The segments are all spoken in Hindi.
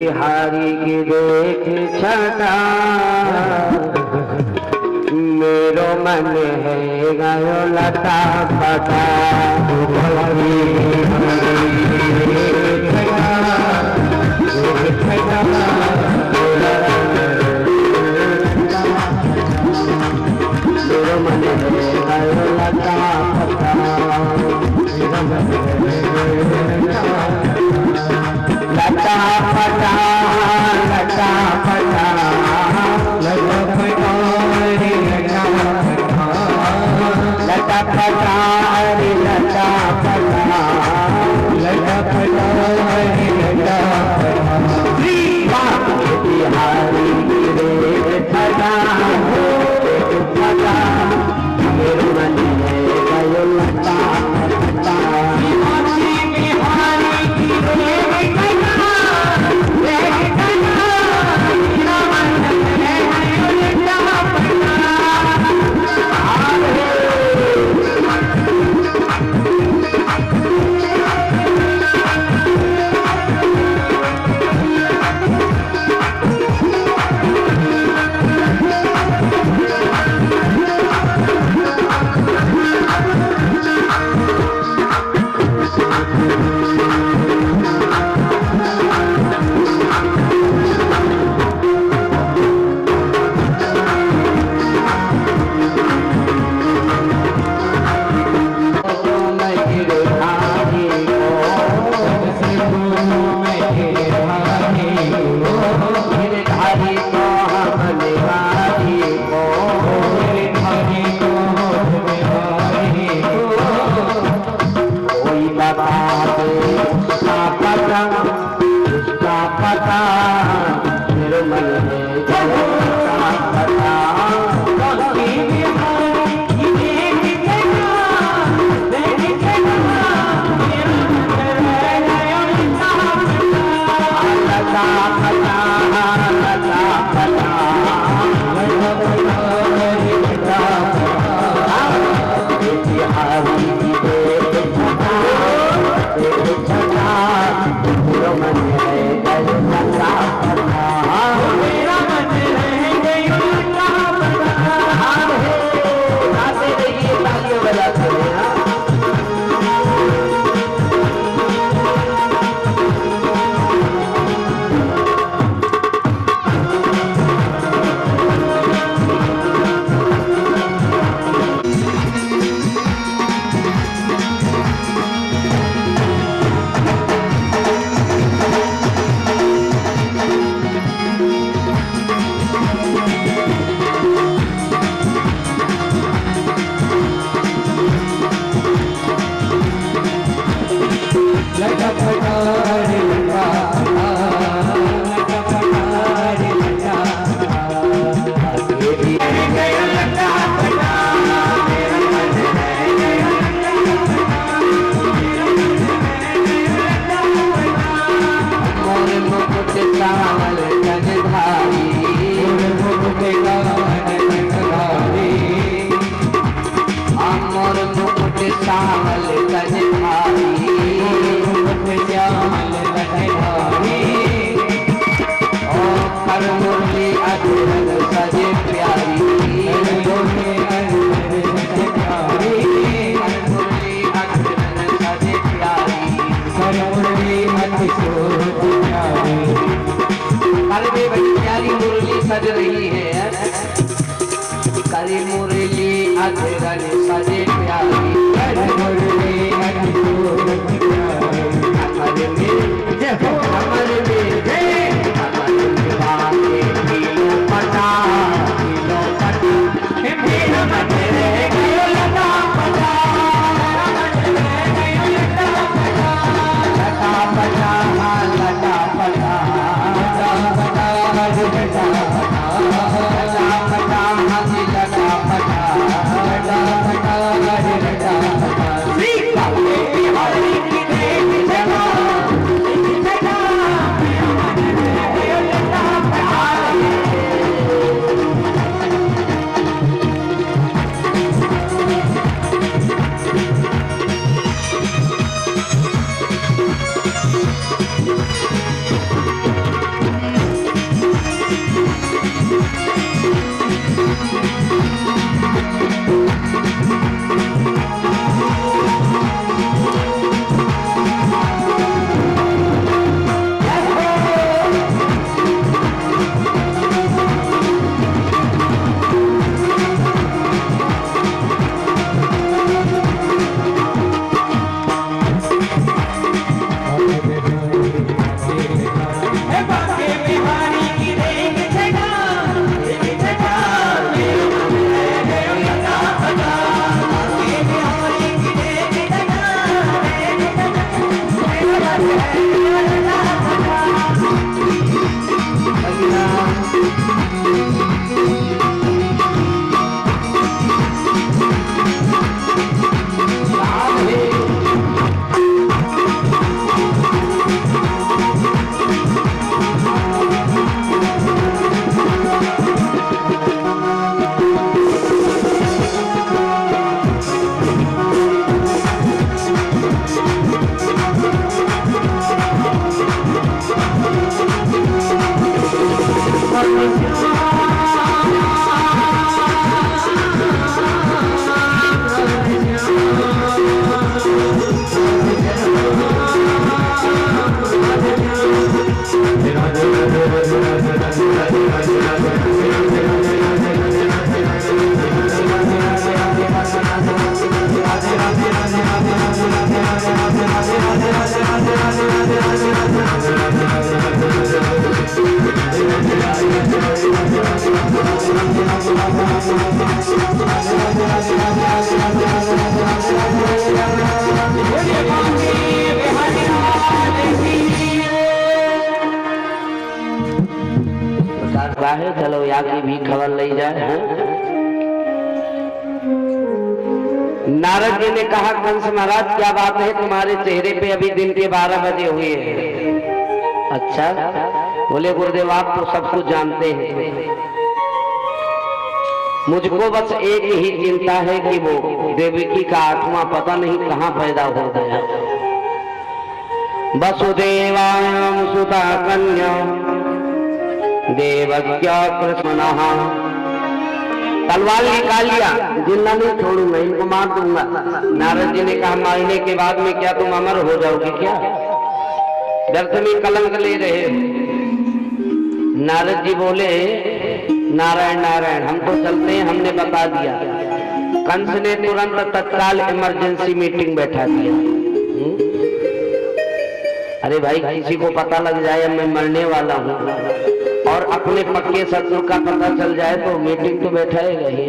बिहारी की देख छटा मेरो मन है गयो लता पता मेरो मन है गयो लता पता लता पता लता पता लता पता अरे लता पता लता पता अरे लता बिहारी रे पता पता मेरे मन में गयो लता पता सज रही है काली मुरली अधरन सजे प्यारी मुरली अमर में किलो पटा मेरा मन रह गयो लता पटा लता पटा लता पटा लता पटा भूखा है, चलो यहाँ की भी खबर ले जाए। नारद जी ने कहा कंस महाराज क्या बात है, तुम्हारे चेहरे पे अभी दिन के 12 बजे हुए हैं। अच्छा, बोले गुरुदेव आप तो सब कुछ जानते हैं, मुझको बस एक ही चिंता है कि वो देवकी का आत्मा पता नहीं कहाँ पैदा हो गया। वसुदेवायां सुता कन्या देवक्या कृष्णः। तलवार निकाल लिया, जिंदा नहीं छोड़ूंगा, इनको मार दूंगा। नारद जी ने कहा मारने के बाद में क्या तुम अमर हो जाओगे क्या, व्यर्थ में कलंक ले रहे हो। नारद जी बोले नारायण नारायण, हम तो चलते हैं, हमने बता दिया। कंस ने तुरंत तत्काल इमरजेंसी मीटिंग बैठा दिया। अरे भाई किसी को पता लग जाए मैं मरने वाला हूँ और अपने पक्के शत्रु का पता चल जाए तो मीटिंग तो बैठाएगा ही।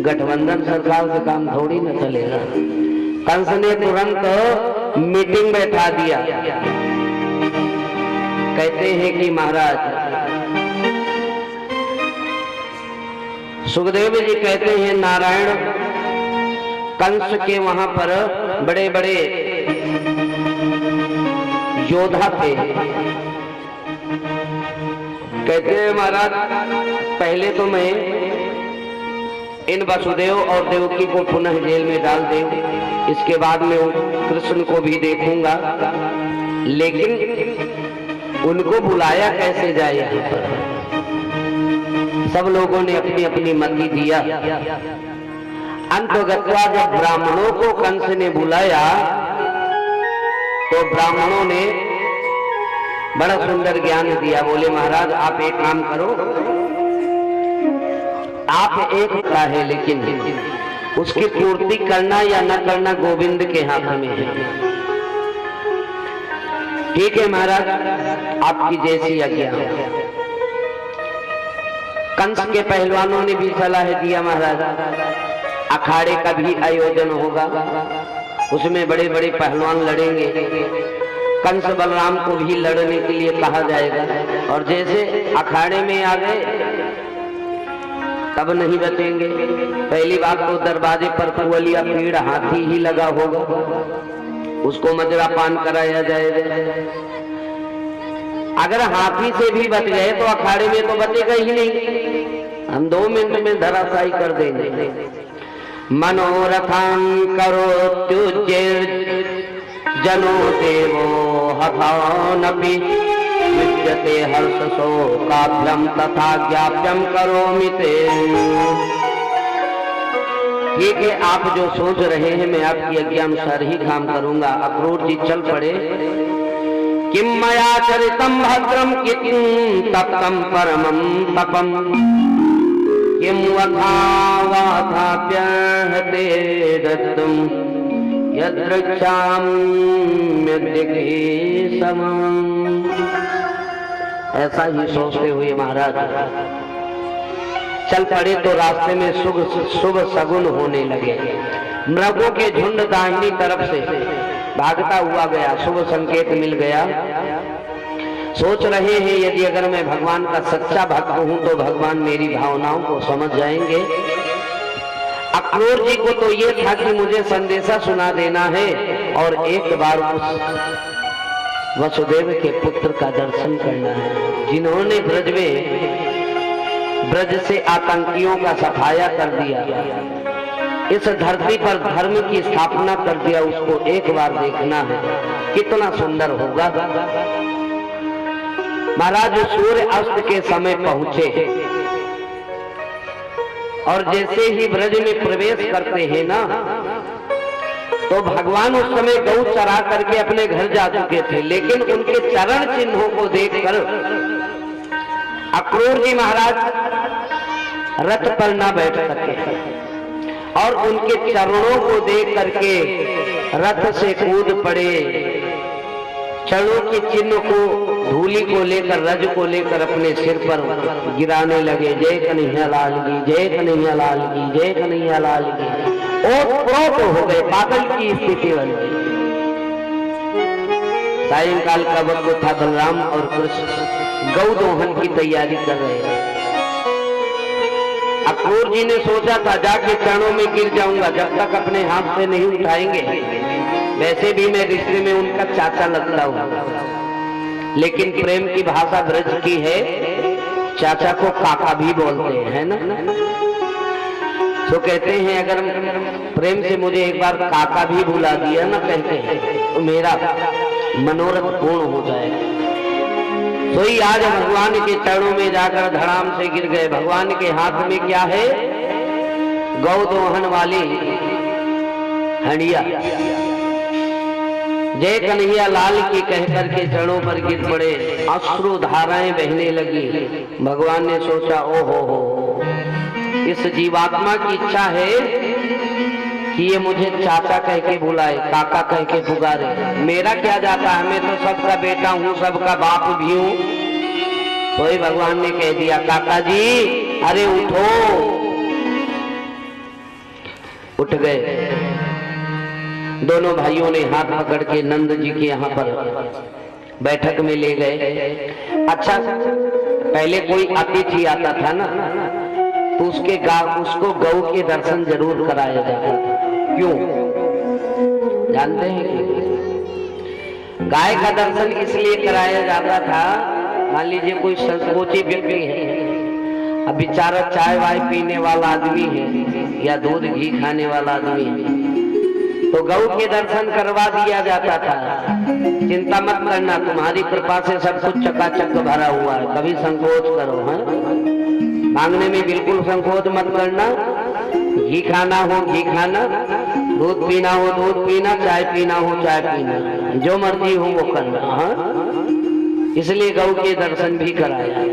गठबंधन सरकार से काम थोड़ी न चलेगा। कंस ने तुरंत मीटिंग बैठा दिया। कहते हैं कि महाराज सुखदेव जी कहते हैं नारायण कंस के वहां पर बड़े बड़े योद्धा थे। कहते हैं महाराज पहले तो मैं इन वसुदेव और देवकी को पुनः जेल में डाल दे, इसके बाद में कृष्ण को भी देखूंगा, लेकिन उनको बुलाया कैसे जाए यहाँ पर। सब लोगों ने अपनी अपनी मति दिया। अंतगत्वा जब ब्राह्मणों को कंस ने बुलाया तो ब्राह्मणों ने बड़ा सुंदर ज्ञान दिया। बोले महाराज आप एक काम करो, आप एक कला है लेकिन उसकी पूर्ति करना या न करना गोविंद के हाथ में है। ठीक है महाराज, आपकी जैसी आज्ञा। कंस के पहलवानों ने भी सलाह दिया महाराज अखाड़े का भी आयोजन होगा, उसमें बड़े बड़े पहलवान लड़ेंगे। कंस बलराम को भी लड़ने के लिए कहा जाएगा और जैसे अखाड़े में आ गए तब नहीं बचेंगे। पहली बात तो दरवाजे पर पुअलिया पीड़ हाथी ही लगा होगा, उसको मजरा पान कराया जाएगा। अगर हाथी से भी बच गए तो अखाड़े में तो बचेगा ही नहीं, हम 2 मिनट में धराशायी कर देंगे। मनोरथां करोत्युज्यैर् जनो देवो हतानपि विद्यते हर्ष शोकाभ्यं तथा ज्ञाप्यं करोमि ते। ठीक है, आप जो सोच रहे हैं मैं आपकी आज्ञानुसार ही काम करूंगा। अक्रूर जी चल पड़े। किम मया चरितम भद्रम किम तप्तम परमं तपम किम वधावाधाप्यहते दत्तम यदृक्षाम्यद्रिगीसमम्। ऐसा ही सोचते हुए महाराज चल पड़े तो रास्ते में शुभ सगुन होने लगे। मृगों के झुंड दाहिनी तरफ से भागता हुआ गया, शुभ संकेत मिल गया। सोच रहे हैं यदि अगर मैं भगवान का सच्चा भक्त हूं तो भगवान मेरी भावनाओं को समझ जाएंगे। अक्रूर जी को तो ये था कि मुझे संदेशा सुना देना है और एक बार उस वसुदेव के पुत्र का दर्शन करना है जिन्होंने ब्रज से आतंकियों का सफाया कर दिया, इस धरती पर धर्म की स्थापना कर दिया। उसको एक बार देखना है, कितना सुंदर होगा। महाराज सूर्य अस्त के समय पहुंचे और जैसे ही ब्रज में प्रवेश करते हैं ना तो भगवान उस समय गौ चरा करके अपने घर जा चुके थे, लेकिन उनके चरण चिन्हों को देखकर अक्रूर जी महाराज रथ पर ना बैठ सके और उनके चरणों को देख करके रथ से कूद पड़े। चरणों के चिन्ह को, धूली को लेकर, रज को लेकर अपने सिर पर गिराने लगे। जय कन्हैया लाल की, जय कन्हैया लाल की, जय कन्हैया लाल की। ओत प्रोत हो गए, पागल की स्थिति बन गई। सायंकाल का वक्त था। बलराम और कृष्ण गौ दोहन की तैयारी कर रहे हैं। अक्रूर जी ने सोचा था जाके चरणों में गिर जाऊंगा, जब तक अपने हाथ से नहीं उठाएंगे, वैसे भी मैं रिश्ते में उनका चाचा लगता हूं। लेकिन प्रेम की भाषा ब्रज की है, चाचा को काका भी बोलते हैं, है ना। तो कहते हैं अगर प्रेम से मुझे एक बार काका भी बुला दिया ना, कहते हैं, तो मेरा मनोरथ पूर्ण हो जाएगा। तो ही आज भगवान के चरणों में जाकर धड़ाम से गिर गए। भगवान के हाथ में क्या है? गौ दोहन वाली हंडिया। जय कन्हैया लाल की कहकर के चरणों पर गिर पड़े, अश्रु धाराएं बहने लगी। भगवान ने सोचा, ओ हो, इस जीवात्मा की इच्छा है कि ये मुझे चाचा कह के बुलाए, काका कह के पुकारे। मेरा क्या जाता है, मैं तो सबका बेटा हूँ, सबका बाप भी हूँ। तो ही भगवान ने कह दिया, काका जी अरे उठो। उठ गए। दोनों भाइयों ने हाथ पकड़ के नंद जी के यहाँ पर बैठक में ले गए। अच्छा, पहले कोई अतिथि आता था ना, तो उसको गौ के दर्शन जरूर कराया जाता था। क्यों जानते हैं? गाय का दर्शन इसलिए कराया जाता था, मान लीजिए कोई संकोची व्यक्ति है, अब बेचारा चाय वाय पीने वाला आदमी है या दूध घी खाने वाला आदमी है, तो गौ के दर्शन करवा दिया जाता था। चिंता मत करना, तुम्हारी कृपा से सब कुछ चकाचक भरा हुआ है, कभी संकोच करो। मांगने में बिल्कुल संकोच मत करना। घी खाना हो घी खाना, दूध पीना हो दूध पीना, चाय पीना हो चाय पीना, जो मर्जी हो वो करना। इसलिए गौ के दर्शन भी कराया।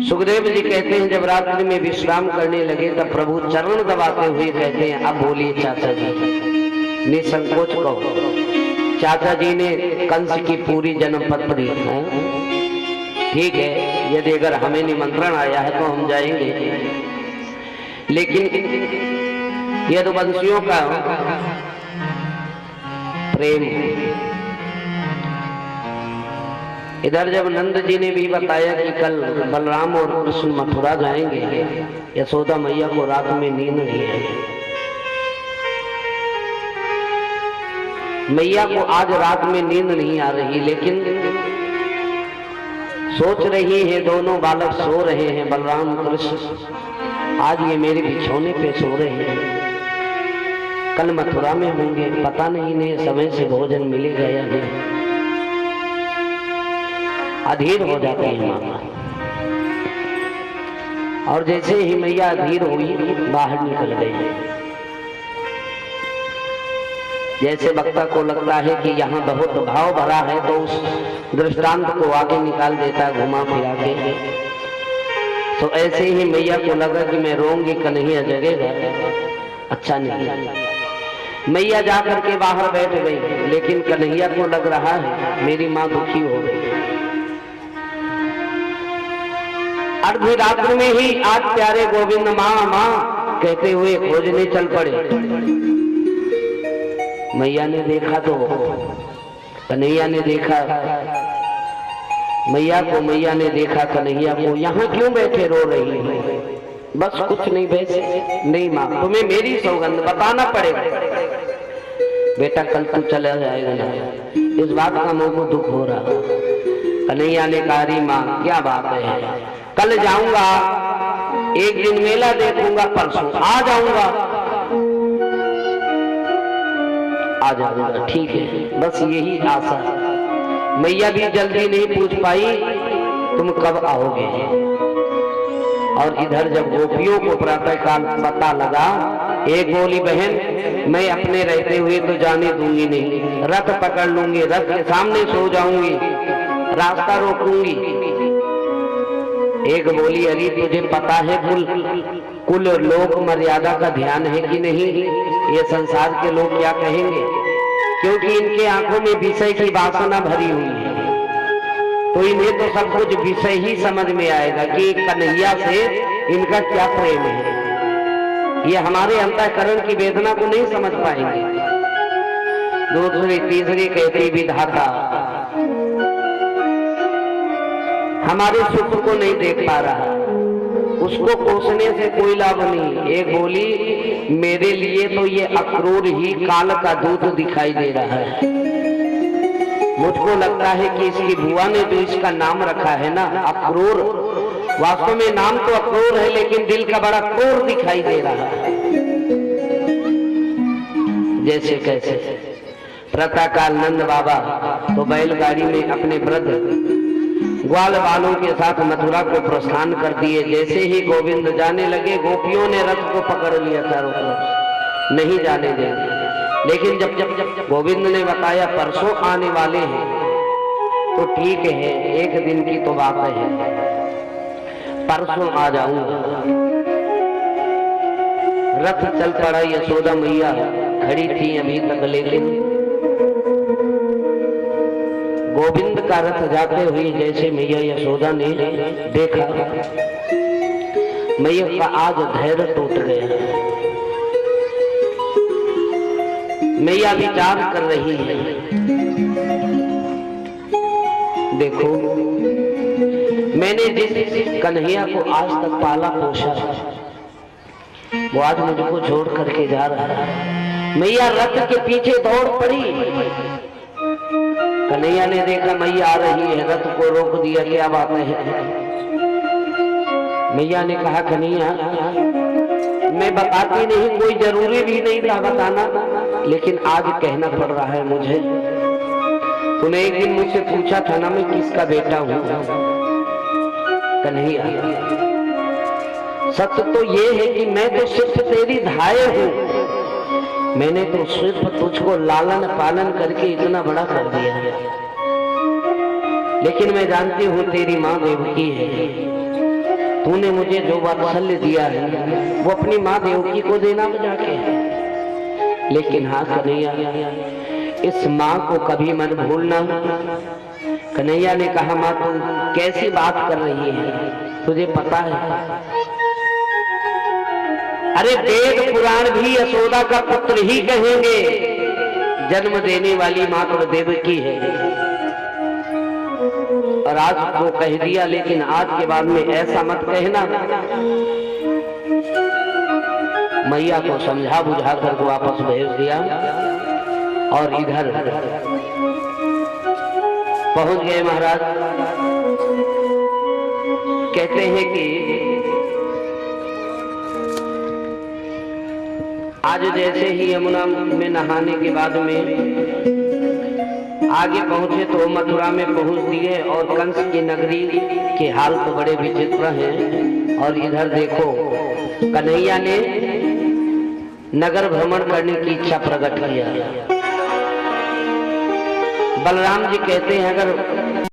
सुखदेव जी कहते हैं जब रात्रि में विश्राम करने लगे तब प्रभु चरण दबाते हुए कहते हैं, अब बोलिए चाचा जी, निसंकोच कहो। चाचा जी ने कंस की पूरी जन्म पत्री, ठीक है, यदि अगर हमें निमंत्रण आया है तो हम जाएंगे, लेकिन यदुवंशियों का प्रेम। इधर जब नंद जी ने भी बताया कि कल बलराम और कृष्ण मथुरा जाएंगे, यशोदा मैया को रात में नींद नहीं आई। मैया को आज रात में नींद नहीं आ रही, लेकिन सोच रही है, दोनों बालक सो रहे हैं, बलराम कृष्ण, आज ये मेरे बिछौने पे सो रहे हैं, कल मथुरा में होंगे, पता नहीं ने समय से भोजन मिलेगा या नहीं। अधीर हो जाती है माता, और जैसे ही मैया अधीर हुई बाहर निकल गई। जैसे वक्ता को लगता है कि यहाँ बहुत भाव भरा है तो उस दृष्टांत को आगे निकाल देता घुमा फिरा के। तो ऐसे ही मैया को लगा कि मैं रोऊंगी कन्हैया जगेगा, अच्छा नहीं। मैया जाकर के बाहर बैठ गई, लेकिन कन्हैया को लग रहा है मेरी माँ दुखी हो गई। अर्धी रात्रि में ही आज प्यारे गोविंद माँ माँ कहते हुए खोजने चल पड़े। मैया ने देखा तो कन्हैया ने देखा मैया को, मैया ने देखा कन्हैया को, यहाँ क्यों बैठे रो रही है? बस कुछ नहीं वैसे नहीं माँ, तुम्हें मेरी सौगंध बताना पड़ेगा। बेटा कल तू चला जाएगा ना, इस बात का मुझको दुख हो रहा। कन्हैया ने कहा, री माँ क्या बात है, कल जाऊंगा, एक दिन मेला देखूंगा, परसों आ जाऊंगा। आ जाऊंगा, ठीक है, बस यही आशा। मैया भी जल्दी नहीं पूछ पाई तुम कब आओगे। और इधर जब गोपियों को प्रातःकाल पता लगा, एक बोली, बहन मैं अपने रहते हुए तो जाने दूंगी नहीं, रथ पकड़ लूंगी, रथ के सामने सो जाऊंगी, रास्ता रोकूंगी। एक बोली, अरे तुझे पता है कुल लोक मर्यादा का ध्यान है कि नहीं? ये संसार के लोग क्या कहेंगे, क्योंकि इनके आंखों में विषय की वासना भरी हुई है, तो इन्हें तो सब कुछ विषय ही समझ में आएगा कि कन्हैया से इनका क्या प्रेम है। ये हमारे अंतःकरण की वेदना को नहीं समझ पाएंगे। दूसरी तीसरी कहती विधाता हमारे सुख को नहीं देख पा रहा, उसको कोसने से कोई लाभ नहीं। एक बोली मेरे लिए तो ये अक्रूर ही काल का दूत दिखाई दे रहा है। मुझको लगता है कि इसकी बुआ ने जो इसका नाम रखा है ना अक्रूर, वास्तव में नाम तो अक्रूर है लेकिन दिल का बड़ा क्रूर दिखाई दे रहा है। जैसे कैसे प्रातःकाल नंद बाबा तो बैलगाड़ी में अपने वृद्ध ग्वाल बालों के साथ मथुरा को प्रस्थान कर दिए। जैसे ही गोविंद जाने लगे गोपियों ने रथ को पकड़ लिया चारों तरफ, नहीं जाने देंगे। लेकिन जब गोविंद ने बताया परसों आने वाले हैं तो ठीक है, एक दिन की तो बात है, परसों आ जाऊंगा। रथ चल पड़ा, यशोदा मैया खड़ी थी अभी तक, लेकिन गोविंद का रथ जाते हुए जैसे मैया यशोदा ने देखा, मैया का आज धैर्य टूट गया। मैया विचार कर रही है, देखो मैंने जिस कन्हैया को आज तक पाला पोषा वो आज मुझको छोड़ करके जा रहा है। मैया रथ के पीछे दौड़ पड़ी। कन्हैया ने देखा मैया आ रही है, रथ को रोक दिया, क्या बात है। मैया ने कहा कन्हैया मैं बताती नहीं, कोई जरूरी भी नहीं था बताना, लेकिन आज कहना पड़ रहा है मुझे। तूने एक दिन मुझसे पूछा था ना मैं किसका बेटा हूं। कन्हैया सत्य तो ये है कि मैं तो सिर्फ तेरी धाय हूं, मैंने तो सिर्फ तुझको लालन पालन करके इतना बड़ा कर दिया है, लेकिन मैं जानती हूँ तेरी माँ देवकी है। तूने मुझे जो वात्सल्य दिया है वो अपनी माँ देवकी को देना बजा के है। लेकिन हाँ कन्हैया इस माँ को कभी मत भूलना। कन्हैया ने कहा माँ तू कैसी बात कर रही है, तुझे पता है अरे वेद पुराण भी यशोदा का पुत्र ही कहेंगे, जन्म देने वाली माँ तो देवकी है। और आज वो कह दिया, लेकिन आज के बाद में ऐसा मत कहना। मैया को समझा बुझा कर वापस भेज दिया और इधर पहुंच गए महाराज। कहते हैं कि आज जैसे ही यमुना में नहाने के बाद में आगे पहुंचे तो मथुरा में पहुंच दिए और कंस की नगरी के हाल तो बड़े विचित्र हैं। और इधर देखो कन्हैया ने नगर भ्रमण करने की इच्छा प्रकट किया। बलराम जी कहते हैं अगर